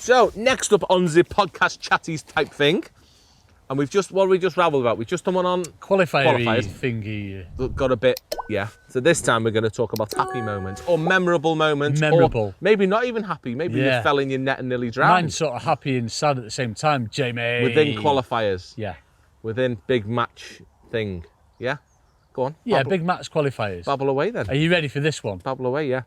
So, next up on the podcast chatties type thing, and what have we just rabbled about? We've just done one on Qualifiers thingy. Got a bit, yeah. So this time we're going to talk about happy moments or memorable moments. Memorable. Or maybe not even happy. Maybe you fell in your net and nearly drowned. Mine's sort of happy and sad at the same time, Jamie. Within qualifiers. Yeah. Within big match thing. Yeah? Go on. Yeah, big match qualifiers. Babble away then. Are you ready for this one? Babble away, yeah.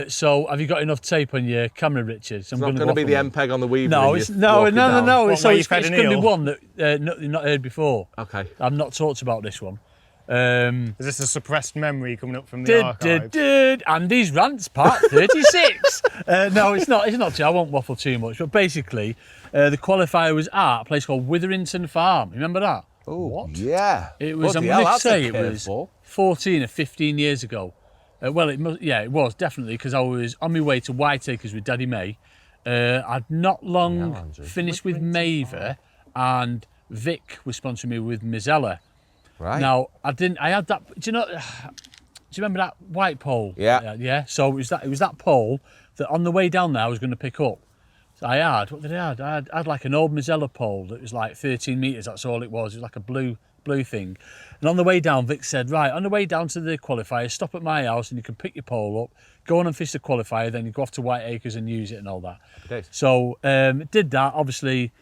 So, have you got enough tape on your camera, Richard? It's not going to be the MPEG on the Weaver. No, it's no. It's going to be one that you've not heard before. Okay. I've not talked about this one. Is this a suppressed memory coming up from the archives? Andy's Rants Part 36. No, it's not. It's not. I won't waffle too much. But basically, the qualifier was at a place called Witherington Farm. Remember that? Oh, what? Yeah. It was. I'm going to say it was 14 or 15 years ago. Well, it was definitely because I was on my way to Whiteacres with Daddy May. I'd not long finished with Maver, and Vic was sponsoring me with Mizella. Right. Now I had that. Do you remember that white pole? Yeah. Yeah. So it was that pole that on the way down there I was going to pick up. So what did I have? I had like an old Mizella pole that was like 13 metres. That's all it was. It was like a blue thing. And on the way down, Vic said, right, on the way down to the qualifier, stop at my house and you can pick your pole up, go on and fish the qualifier, then you go off to Whiteacres and use it and all that. Okay. So did that, obviously,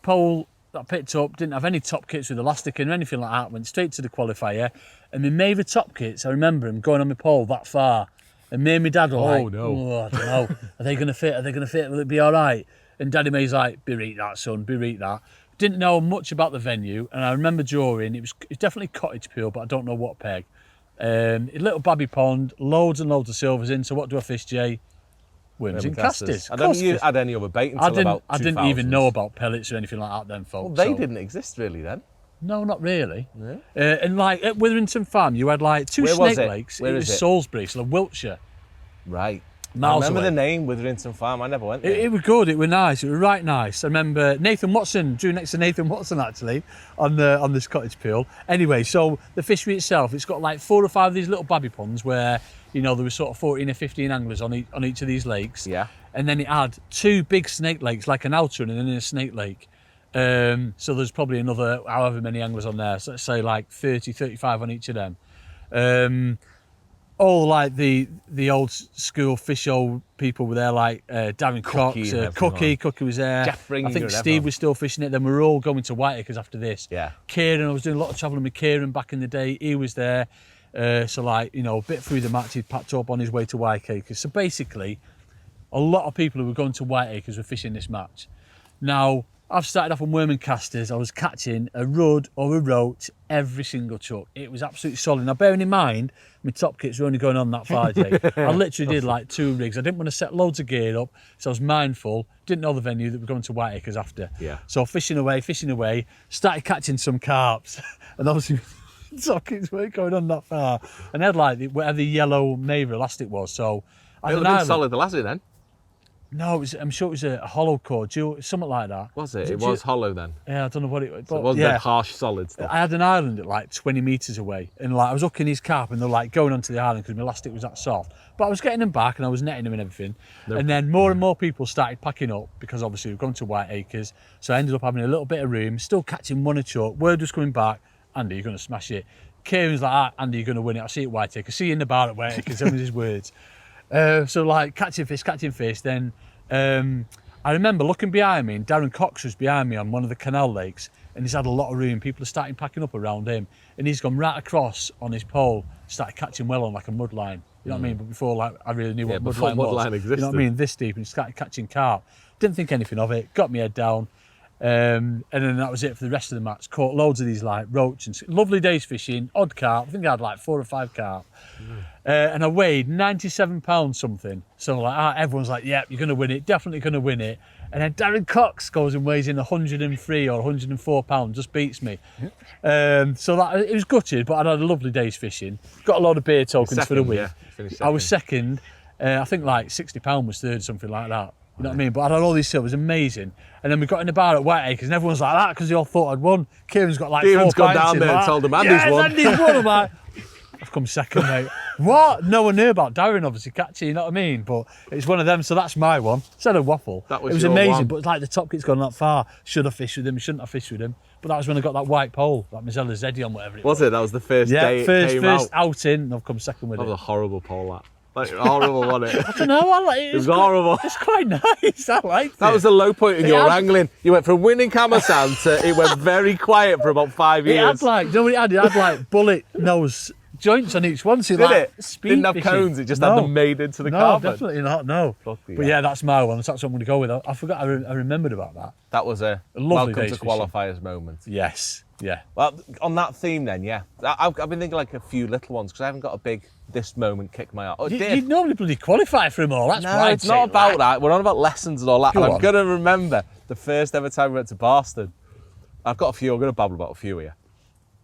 pole that I picked up, didn't have any top kits with elastic in or anything like that, went straight to the qualifier. And my Maver top kits, I remember them going on my pole that far. And me and my dad were I don't know, are they going to fit? Will it be all right? And Daddy May's like, bereat that, son, bereat that. Didn't know much about the venue, and I remember drawing, it's definitely cottage pool, but I don't know what peg. A little babby pond, loads and loads of silvers in, so what do I fish, Jay? Worms and casters. I don't think you had any other bait until about 2000s. I didn't even know about pellets or anything like that then, folks. Well, they didn't exist really then. No, not really. Yeah. And like at Witherington Farm, you had like two snake lakes. Where it was Salisbury, so Wiltshire. Right. Miles I remember away. the name Witherington Farm. I never went there. It was good. It was nice. It was right nice. I remember Nathan Watson drew next to Nathan Watson actually on this cottage pool. Anyway, so the fishery itself, it's got like 4 or 5 of these little babby ponds where there was sort of 14 or 15 anglers on each of these lakes. Yeah. And then it had 2 big snake lakes, like an outer and then a snake lake. So there's probably another however many anglers on there. So let's say like 30, 35 on each of them. All like the old school fish old people were there, like Darren Cox, Cookie was there. Jeff Ringer, I think Steve was still fishing it. Then we were all going to Whiteacres after this. Yeah. Kieran, I was doing a lot of travelling with Kieran back in the day. He was there. So like, a bit through the match, he'd packed up on his way to Whiteacres. So basically, a lot of people who were going to Whiteacres were fishing this match. Now, I've started off on worm and casters. I was catching a rudd or a roach every single chuck. It was absolutely solid. Now, bearing in mind, my top kits were only going on that far, Jay. I literally did like 2 rigs. I didn't want to set loads of gear up, so I was mindful. Didn't know the venue that we're going to Whiteacres after. Yeah. So fishing away, started catching some carps. And obviously, top kits weren't going on that far. And they had like whatever the yellow Maver elastic was. So it would have been solid elastic then. No, I'm sure it was a hollow core, something like that. Was it? It was hollow then? Yeah, I don't know what it was. So it wasn't that harsh solid stuff? I had an island at like 20 metres away, and like I was hooking these carp and they're like going onto the island because my elastic was that soft. But I was getting them back and I was netting them and everything. And then more and more people started packing up because obviously we've gone to Whiteacres. So I ended up having a little bit of room, still catching one a chuck. Word was coming back, Andy, you're going to smash it. Kieran's like, Andy, you're going to win it. I see it at Whiteacres. See you in the bar at Whiteacres. Them was his words. So like catching fish. Then I remember looking behind me, and Darren Cox was behind me on one of the canal lakes, and he's had a lot of room. People are starting packing up around him, and he's gone right across on his pole, started catching well on like a mud line. You know what I mean? But before like I really knew what mud line was. Existed. You know what I mean? This deep, and he started catching carp. Didn't think anything of it. Got my head down. And then that was it for the rest of the match. Caught loads of these like roach and lovely days fishing, odd carp. I think I had like 4 or 5 carp. And I weighed 97 pounds something. So like everyone's like, yeah, you're going to win it, definitely going to win it. And then Darren Cox goes and weighs in 103 or 104 pounds, just beats me. So that it was gutted, but I had a lovely day's fishing. Got a lot of beer tokens for the week. Yeah, I was second. I think like £60 was third, something like that. You know what I mean? But I had all these silvers, amazing. And then we got in the bar at Whiteacres and everyone's like that because they all thought I'd won. Kieran's got like 4 pints gone down there and told them Andy's won. Andy's won. I'm like, I've come second, mate. What? No one knew about Darren obviously catching, you know what I mean? But it's one of them, so that's my one. Instead of waffle. That was it was your amazing, one. but it's like the top kit's gone that far. Should have fished with him, shouldn't have fished with him. But that was when I got that white pole, that Mozilla Zeddy on whatever it was. Was it? That was the first day it came first out. outing, and I've come second with That it. was a horrible pole, that. Like, horrible, wasn't it? I don't know, I like it. It was horrible. It's quite nice, I liked it. That was the low point in your had- angling. You went from winning Kamasan to it went very quiet for about 5 It years. had like, you know what it had? It had like bullet nose joints on each one. So Did like, it? speed Didn't have fishing. cones, it just No. had them made into the No, carbon. definitely not, no. Fucking But hell. yeah, that's my one. That's what I'm going to go with. I forgot, I remembered about that. That was a lovely welcome day's to fishing. qualifiers moment. Yes, yeah. Well, on that theme then, yeah. I've been thinking like a few little ones because I haven't got a big this moment kick my heart. Oh, it did. You'd normally bloody qualify for them all. That's No, why it's not about that. We're on about lessons and all that. Go And I'm on. going to remember the first ever time we went to Barston. I've got a few. I'm going to babble about a few here.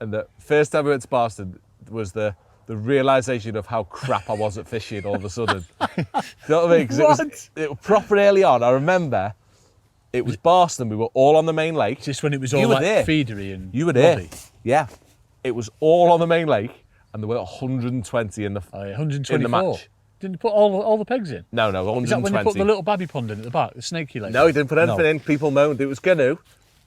And the first time we went to Barston was the realisation of how crap I was at fishing all of a sudden. Do you know what I mean? Because it was proper early on. I remember it was Barston. We were all on the main lake. Just when it was You all were like there. feedery and You were there. bloody. Yeah. It was all on the main lake and there were 120 in the, Oh, yeah, 124. in the match. Didn't you put all the pegs in? No, 120. Is that when you put the little babby pond in at the back, the snaky lake? No, he didn't put anything No. in. People moaned it was canoe,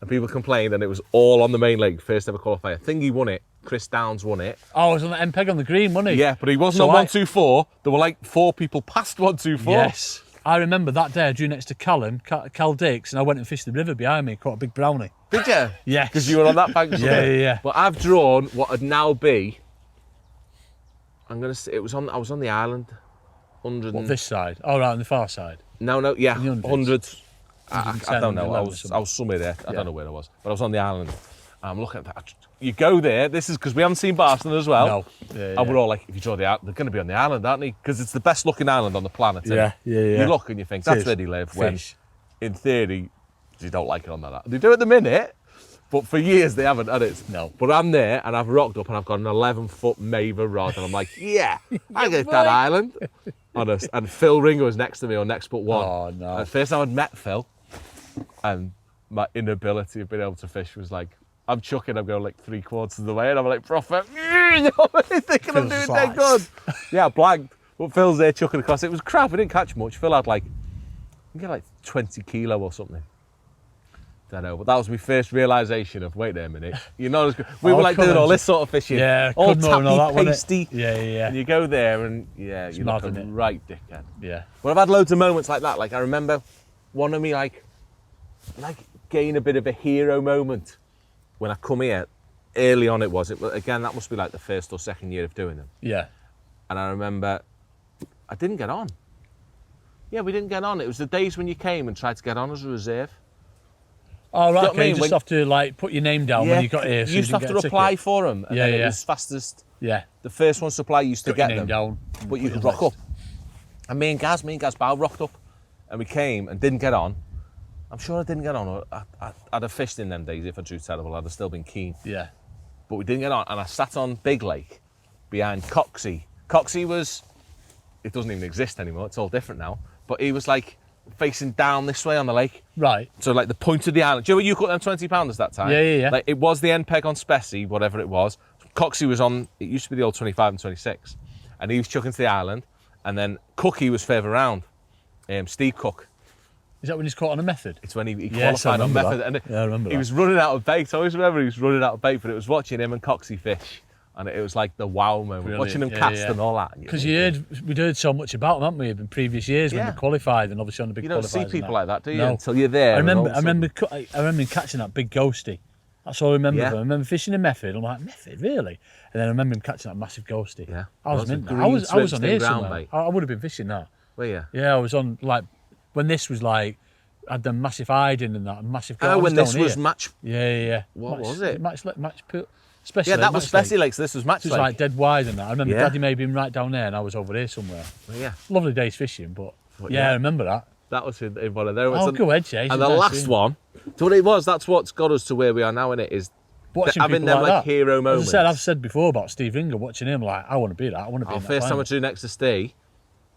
and people complained, and it was all on the main lake. First ever qualifier. Thingy won it. Chris Downs won it. Oh, it was on the end peg on the green, wasn't he? Yeah, but he wasn't So on I- 124. There were like 4 people past 124. Yes. I remember that day I drew next to Callum, Cal Dix, and I went and fished the river behind me, caught a big brownie. Did you? Yes. Because you were on that bank. Yeah. But I've drawn what would now be. I'm gonna say it was on. I was on the island. 100. What, this side? Oh, right, on the far side. No, yeah, In the hundreds? hundreds. I 110, don't know. I 111 was somewhere there. I Yeah. don't know where I was, but I was on the island. I'm looking at that. You go there. This is because we haven't seen Barston as well. No. Yeah, And we're all like, if you draw the island, they're going to be on the island, aren't they? Because it's the best looking island on the planet. Isn't it? Yeah. You look and you think, It that's is. where they live. When, Fish. in theory, they don't like it on that. They do at the minute, but for years they haven't had it. No. But I'm there and I've rocked up and I've got an 11-foot Maver rod and I'm like, yeah, I get that right. island. Honest. And Phil Ringer was next to me on next but one. Oh, no. And first time I'd met Phil, and my inability of being able to fish was like, I'm chucking, I'm going like 3/4 of the way, and I'm like, prophet, you know what I mean? Thinking I'm doing Phil's dead good. like- Yeah, I blanked. But Phil's there chucking across. It was crap, we didn't catch much. Phil had like, I think he had like 20 kilo or something. Don't know, but that was my first realisation of, wait there a minute, you're not as good. We Oh, were like come doing on. all this sort of fishing. Yeah, all Cudmore and all that, tappy, wasn't it? pasty. Yeah. And you go there and yeah, you mad, look a innit? right dickhead. Yeah. But I've had loads of moments like that. Like I remember one of me like gain a bit of a hero moment when I come here. Early on it was. Again, that must be like the first or second year of doing them. Yeah. And I remember I didn't get on. Yeah, we didn't get on. It was the days when you came and tried to get on as a reserve. Oh, right, Do you know what I okay. mean? You just When- have to like put your name down when you got here. So you used to have didn't to get a apply ticket. for them. And Yeah, then yeah. It was fastest. Yeah. The first ones to apply used to Put your get name them. down. But you put could your rock list. up. And me and Gaz Bow rocked up and we came and didn't get on. I'm sure I didn't get on. Or I'd have fished in them days if I drew terrible. I'd have still been keen. Yeah. But we didn't get on. And I sat on Big Lake behind Coxey. Coxey was, it doesn't even exist anymore. It's all different now. But he was like facing down this way on the lake. Right. So like the point of the island. Do you know what you caught them 20-pounders that time? Yeah. Like it was the end peg on Spessy, whatever it was. Coxey was on, it used to be the old 25 and 26. And he was chucking to the island. And then Cookie was further round. Steve Cook. Is that when he's caught on a method? It's when he Yes, I qualified on remember method. that. And Yeah, I remember he that. was running out of bait. I always remember he was running out of bait, but it was watching him and Coxey fish. And it was like the wow moment, Brilliant. watching them Yeah, cast yeah. and all that. Because we'd heard so much about them, haven't we, in previous years when Yeah. they qualified and obviously on the big You don't qualifiers. see and people like that, do you? No. Until you're there. I and all remember, of I a sudden- remember, I remember catching that big ghosty. That's all I remember. Yeah. Of him. I remember fishing a method. I'm like, method, really? And then I remember him catching that massive ghosty. Yeah. I was Those are mint. green I was on Swifts here in ground, somewhere. mate. I would have been fishing that. Well, yeah. Yeah, I was on like when this was like had the massive hiding and that massive. I Oh, when this down was here. match. Yeah. What was it? Match pool. Especially Yeah, that was match Spessy Lakes. This was match It was like dead wide and that. I remember Yeah. Daddy may have been right down there and I was over here somewhere. Well, yeah. Lovely days fishing, but Well, yeah, yeah. I remember that. That was in one of those. Oh, go ahead, Jay. And the last one, so what it was, that's what's got us to where we are now, innit, is Watching having people them like that. hero As moments. I said, I've said before about Steve Ringer, watching him, like, I want to be that. I want to be Our in that first time I final. drew next to Steve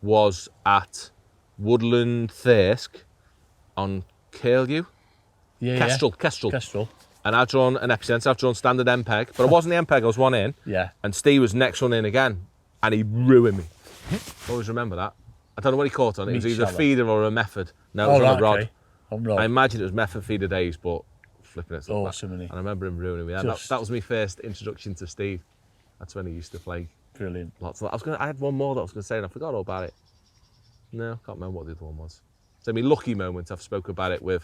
was at Woodland Thirsk on Curlew. Yeah, Kestrel. And I've drawn an epicenter, I've drawn standard MPEG, but I wasn't the MPEG, I was one in. Yeah. And Steve was next one in again. and he ruined me. Always remember that. I don't know what he caught on. It was Meat either a shallow. feeder or a method. No, it was on a rod. Okay. On rod. I imagine it was method feeder days, but flipping it. Awesome, isn't he? And I remember him ruining me. That was my first introduction to Steve. That's when he used to play Brilliant. lots of. I had one more that I was going to say, and I forgot all about it. No, I can't remember what the other one was. So my lucky moment. I've spoken about it with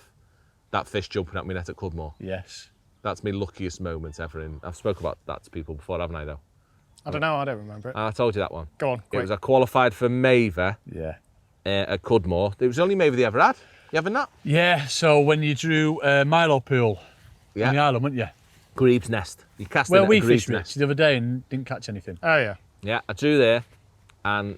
that fish jumping at my net at Cudmore. Yes. That's my luckiest moment ever. I've spoken about that to people before, haven't I? Though. I don't know. I don't remember it. I told you that one. Go on, It quick. was I qualified for Maver Yeah. at Cudmore. It was the only Maver they ever had. You having that? Yeah. So when you drew Milo pool Yeah. in the island, weren't you? Grebe's nest. You cast Well, in at we a Grebe's fished nest. the other day and didn't catch anything. Oh yeah. Yeah, I drew there, and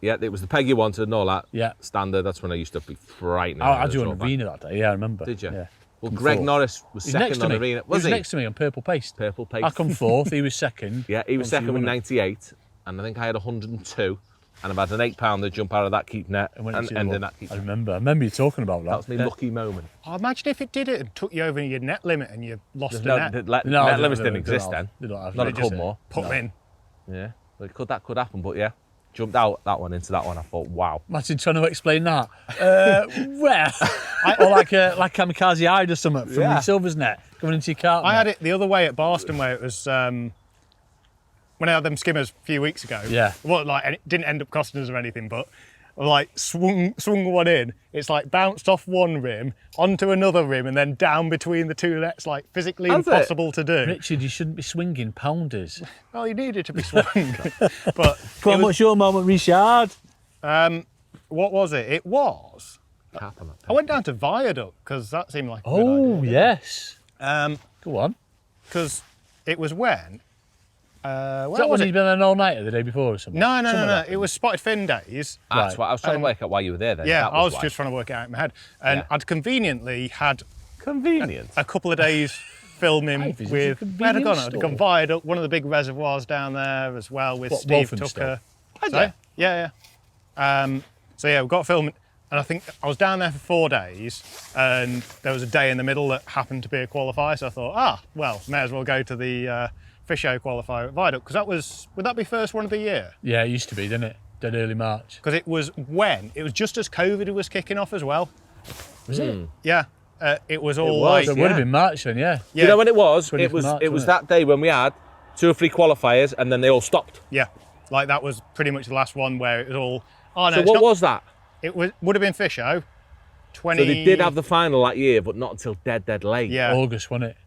yeah, it was the peg you wanted and all that. Yeah. Standard. That's when I used to be frightened. I drew on Arena that day. Yeah, I remember. Did you? Yeah. Well, Come Greg fourth. Norris was He's next second to on me. Arena. He was he? next to me on purple paste. Purple paste. I come fourth. He was second. Yeah, he was Obviously, second with won it. 98, and I think I had 102, and I've had an £8 jump out of that keep net And went and into the end one. in that keep I net. remember you talking about that. That was my Yeah. lucky moment. Oh, imagine if it did it and took you over your net limit and you lost No, a net. net No, limits they didn't don't exist have- then. they don't have- Not they at just- Cudmore. Put them in. Yeah, well, that could happen, but yeah, jumped out that one into that one. I thought, wow. Imagine trying to explain that. Where? Or like Kamikaze Eye or something from Yeah. your Silver's net coming into your cart. I had it the other way at Barston where it was when I had them skimmers a few weeks ago. Yeah. Well, like, and it didn't end up costing us or anything, but like swung one in. It's like bounced off one rim onto another rim and then down between the two nets, like physically Has it? impossible to do. Richard, you shouldn't be swinging pounders. Well, you needed to be swung. But Come on, what's your moment, Richard? what was it? It was. Cap on that I went down to Viaduct because that seemed like a Oh, good idea. yes. Because Go on. it was when. Is Where that was when it? you'd been there all night or the day before or something? No. Something like that. It was Spotted Fin days. That's Right. why I was trying to work out why you were there then. Yeah, That I was why. just trying to work it out in my head. And Yeah. I'd conveniently had Convenient. a couple of days filming Hey, visited with. a Where had I gone? convenience I'd store. gone Viaduct, one of the big reservoirs down there as well with What, Steve Walthamstow? Tucker. Had Sorry? you? Yeah. So yeah, we got filming, and I think I was down there for 4 days, and there was a day in the middle that happened to be a qualifier. So I thought, well, may as well go to the fish show qualifier at Viaduct because would that be first one of the year? Yeah, it used to be, didn't it? Dead early March. Because it was just as COVID was kicking off as well. Was it? Yeah, it was all was, So like it would have Yeah. been March then, yeah. yeah, You know when it was? 20th It was. March, It was wasn't that day when we had 2 or 3 qualifiers, and then they all stopped. yeah, like that was pretty much the last one where it was all. Oh no, So it's what not- was that? It would have been fish show. 20. So they did have the final that year, but not until dead late. Yeah. August, wasn't it?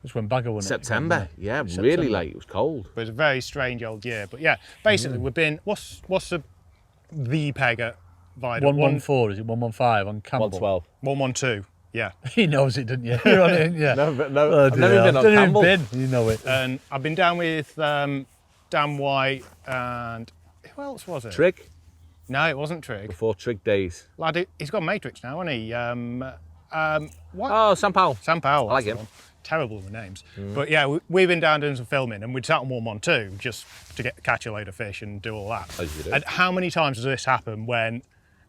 That's when Bagger won it. September. Yeah, September. really late. It was cold. It was a very strange old year, but yeah, basically we've been. What's the peg at Viaduct? 114, is it 115 on Campbell? 112. 112. Yeah, He knows it, doesn't you? You're on it, didn't you? No, but no, Oh, I've dear. never been on Don't even Campbell. been. You know it. and I've been down with Dan White and who else was it? Trig No, it wasn't Trig. before Trig days. Lad, he's got Matrix now, hasn't he? What? Oh, Sam Powell. Sam Powell. I like that's the him. one. Terrible with names. But yeah, we've been down doing some filming and we'd sat on 112 just to catch a load of fish and do all that. As you do. And how many times does this happen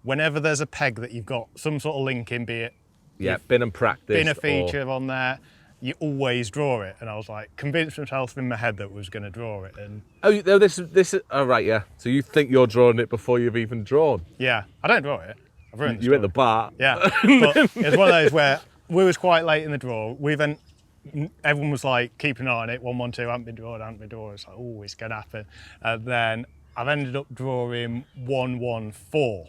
whenever there's a peg that you've got some sort of link in, be it Yeah, been and practiced. been a or- feature on there, you always draw it. And I was like, convinced myself in my head that I was going to draw it. And Oh, this is. Oh, right, yeah. So you think you're drawing it before you've even drawn? yeah, I don't draw it. I've ruined the You're at the story. bar. Yeah, but it's one of those where we was quite late in the draw. Everyone was like keeping an eye on it. 112 hadn't been drawn. It's like, oh, it's gonna happen. And then I've ended up drawing 114,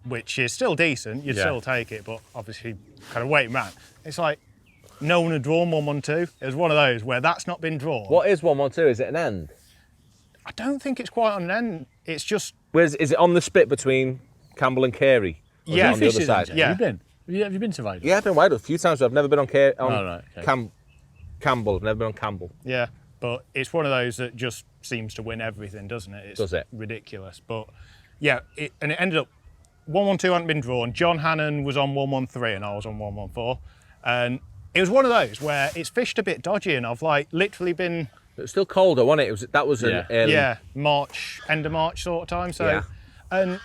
which is still decent. You'd Yeah. still take it, but obviously kind of waiting around. It's like no one had drawn 112. It was one of those where that's not been drawn. What is 112? Is it an end? I don't think it's quite on an end. It's just Is it on the spit between Campbell and Carey? Or is Yeah. it on the Fish other it, side. yeah. Have you been? Have you been to Viaduct? Yeah, I've been wide a few times. But I've never been on, Oh, right, okay. Campbell. I've never been on Campbell. yeah, but it's one of those that just seems to win everything, doesn't it? It's Does it? ridiculous. But yeah, it ended up 112 hadn't been drawn. John Hannon was on 113 and I was on 114. And it was one of those where it's fished a bit dodgy and I've like literally been It was still colder, wasn't it? That was Yeah. an early. yeah, March, end of March sort of time. So Yeah. and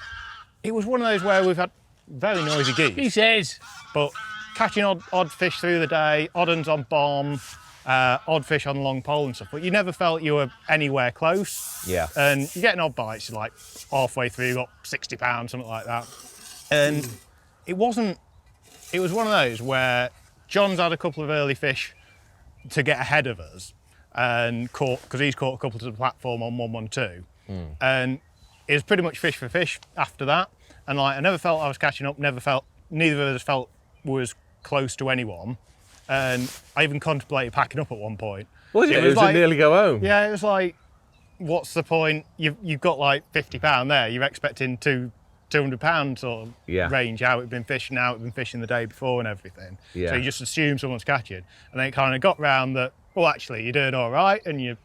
it was one of those where we've had very noisy He geese, says. but catching odd fish through the day, odd uns on bomb, odd fish on the long pole and stuff, but you never felt you were anywhere close. Yeah. And you're getting odd bites, you're like halfway through, you got 60 pounds, something like that. And it was one of those where John's had a couple of early fish to get ahead of us and because he's caught a couple to the platform on 112. And it was pretty much fish for fish after that. And like, I never felt I was catching up, neither of us felt was close to anyone. And I even contemplated packing up at one point. Was it? It was like, nearly go home. Yeah, it was like, what's the point? You've got like £50 there. You're expecting £200 sort of range out. We've been fishing out, we've been fishing the day before and everything. Yeah. So you just assume someone's catching. And then it kind of got round that, well, actually, you're doing all right, and you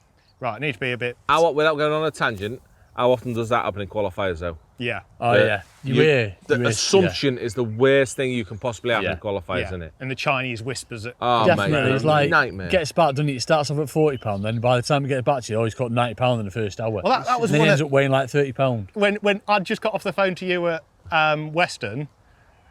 need to be a bit. Without going on a tangent, how often does that happen in qualifiers though? Yeah. Oh yeah. The assumption is the worst thing you can possibly happen in qualifiers, isn't it? And the Chinese whispers it. Oh, Definitely. mate, It's like, nightmare. gets back, doesn't it? It starts off at £40, then by the time you get back to you, he's caught £90 in the first hour. Well, that was and then one he ends up weighing like £30. When I just got off the phone to you at Western.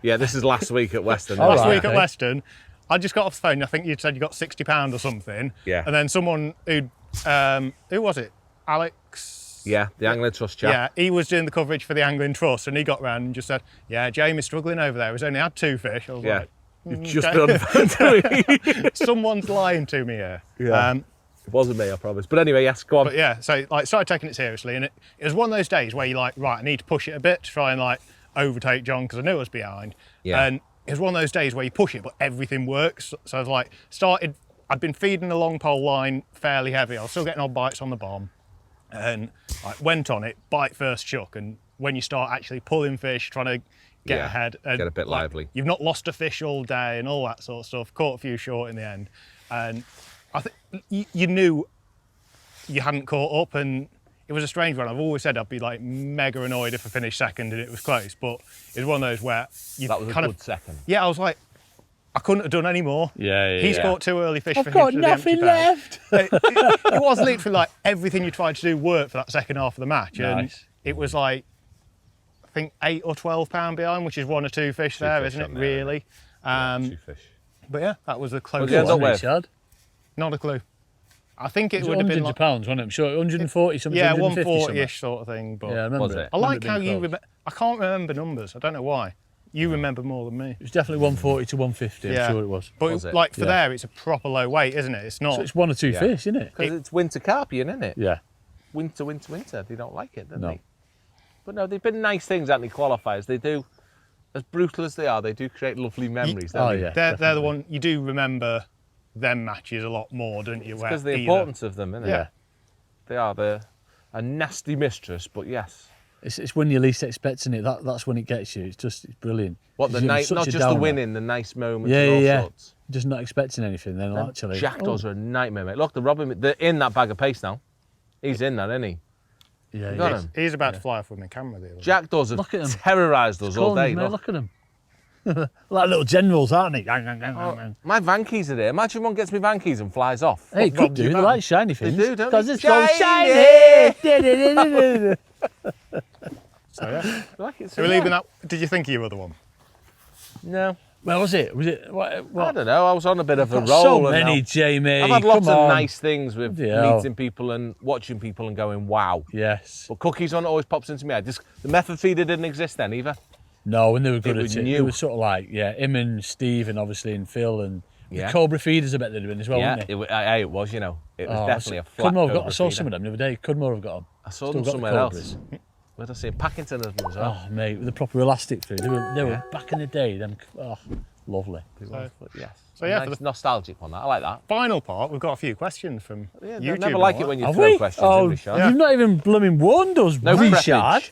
Yeah, this is last week at Western. Last week at Western, I just got off the phone. I think you'd said you got £60 or something. Yeah. And then someone who was it? Alex. Yeah, the Angling Trust chap. Yeah, he was doing the coverage for the Angling Trust, and he got round and just said, "Yeah, Jamie's struggling over there. He's only had 2 fish." I was like, You've just been on the phone to me. "Someone's lying to me here." Yeah. It wasn't me, I promise. But anyway, yes, go on. But yeah, so like started taking it seriously, and it was one of those days where you're like, right, I need to push it a bit to try and like overtake John because I knew I was behind. Yeah. And it was one of those days where you push it, but everything works. So I was like, I'd been feeding the long pole line fairly heavy. I was still getting odd bites on the bomb. And I went on it, bite first chuck, and when you start actually pulling fish, trying to get ahead, and get a bit lively. You've not lost a fish all day and all that sort of stuff. Caught a few short in the end, and I think you knew you hadn't caught up, and it was a strange one. I've always said I'd be like mega annoyed if I finished second and it was close, but it was one of those where you that was a good second. Yeah, I was like, I couldn't have done any more. He's caught 2 early fish for him. I've got nothing left. It was literally like everything you tried to do worked for that second half of the match. Nice. And it was like, I think £8 or £12 behind, which is 1 or 2 fish there, isn't it, really? 2 fish. But yeah, that was the closest What did you end up one. with? Not a clue. I think it would have hundreds been of pounds, wasn't it? I'm sure 140 something. yeah, 150 140-ish sort of thing. But Yeah, I remember. Was it? I like how you remember. remember. I can't remember numbers. I don't know why. You remember more than me. It was definitely 140 to 150. Yeah. I'm sure it was. But Was it? like for Yeah. there, it's a proper low weight, isn't it? It's not. So it's 1 or 2 fish, isn't it? Because it's winter carpian, isn't it? Yeah. Winter. They don't like it, do No. they? But no, they've been nice things, haven't they, qualifiers? They do, as brutal as they are, they do create lovely memories, don't Oh, they? yeah. They're the definitely. one you do remember them matches a lot more, don't you? Because the importance of them, isn't it? Yeah. They are a nasty mistress, but yes. It's when you're least expecting it. That's when it gets you. It's brilliant. What, the It's night, such not a just the downer. winning, the nice moments Yeah, and all yeah. sorts. Just not expecting anything. Then Them actually, jackdaws are a nightmare, mate. Look, they're in that bag of paste now. He's in that, isn't he? Yeah, You got yeah. him. He's about to fly off with my camera the other day. Jackdaws have Look at 'em. terrorised us all day. Mate, Look. look at them. Like little generals, aren't they? My van keys are there. Imagine one gets me van keys and flies off. Hey, it could do. They like shiny things. do, don't Because they? it's so Shiny! shiny. So yeah. I like it so So we're much. leaving that. Did you think of your other one? No. Well, was it? What? I don't know. I was on a bit of a Got roll. so and many, now- Jamie. I've had lots Come of on. nice things with Bloody hell. meeting people and watching people and going, wow. Yes. But cookies on always pops into my head. The method feeder didn't exist then either. No, and they were good was at it. new. It was sort of like, him and Steve and obviously and Phil and Yeah. the Cobra feeders I bet they'd have been as well, Yeah, wouldn't they? it was, you know. It was definitely a flat Cudmore Cobra I saw feeder. some of them the other day. Cudmore have got them. I saw Still them got the somewhere Cobras. else. Where did I see them? Packington as well. Oh, mate, with the proper elastic through. They were Yeah. back in the day. Them, lovely. But yes. So yeah, Nice for the nostalgic one. I like that. final part, we've got a few questions from Yeah, YouTube. never and like all it that. when you Have throw we? questions Oh, in, Richard. you've not even blooming warned us, No Richard. preppage.